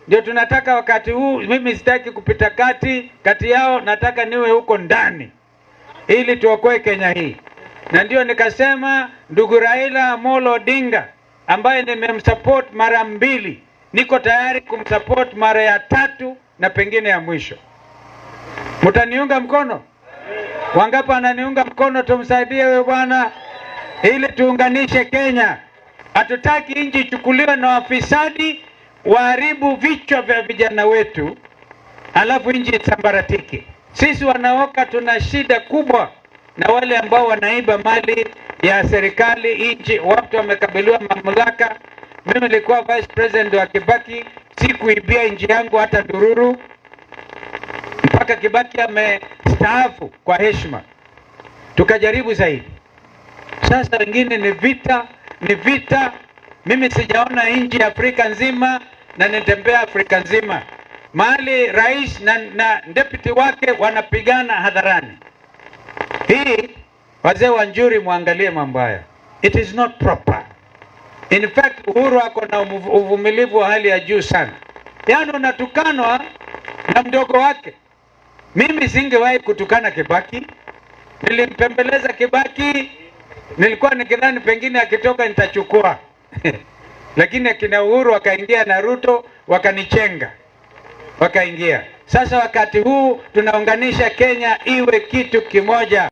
Ndio tunataka wakati huu. Mimi sitaki kupita kati yao, nataka niwe huko ndani ili tuokoe Kenya hii. Na ndio nikasema ndugu Raila Amolo Odinga ambaye nimemsupport mara 2, niko tayari kumsupport mara ya 3 na pengine ya mwisho. Mtaniunga mkono? Wangapi ananiunga mkono? Tumsaidie wewe bwana, ili tuunganishe Kenya. Hatutaki nchi ichukuliwe na wafisadi waharibu vichwa vya vijana wetu alafu nchi isambaratike. Sisi wanaoka tuna shida kubwa na wale ambao wanaiba mali ya serikali. Nchi watu wamekabiliwa mamlaka. Mimi nilikuwa vice president wa Kibaki, sikuibia nchi yangu hata dururu, mpaka Kibaki amestaafu kwa heshima. Tukajaribu zaidi. Sasa wengine ni vita. Mimi sijaona nchi ya Afrika nzima, na nitembea Afrika nzima mahali rais na deputy wake wanapigana hadharani. Hii wazee wa Njuri, muangalie mambo haya. It is not proper. In fact, Uhuru ako na uvumilivu wa hali ya juu sana. Yaani unatukanwa na mdogo wake. Mimi singewahi kutukana Kibaki. Nilimpembeleza Kibaki, nilikuwa nikidhani pengine akitoka nitachukua. Lakini akina Uhuru wakaingia na Ruto wakanichenga. Wakaingia. Sasa wakati huu tunaunganisha Kenya iwe kitu kimoja.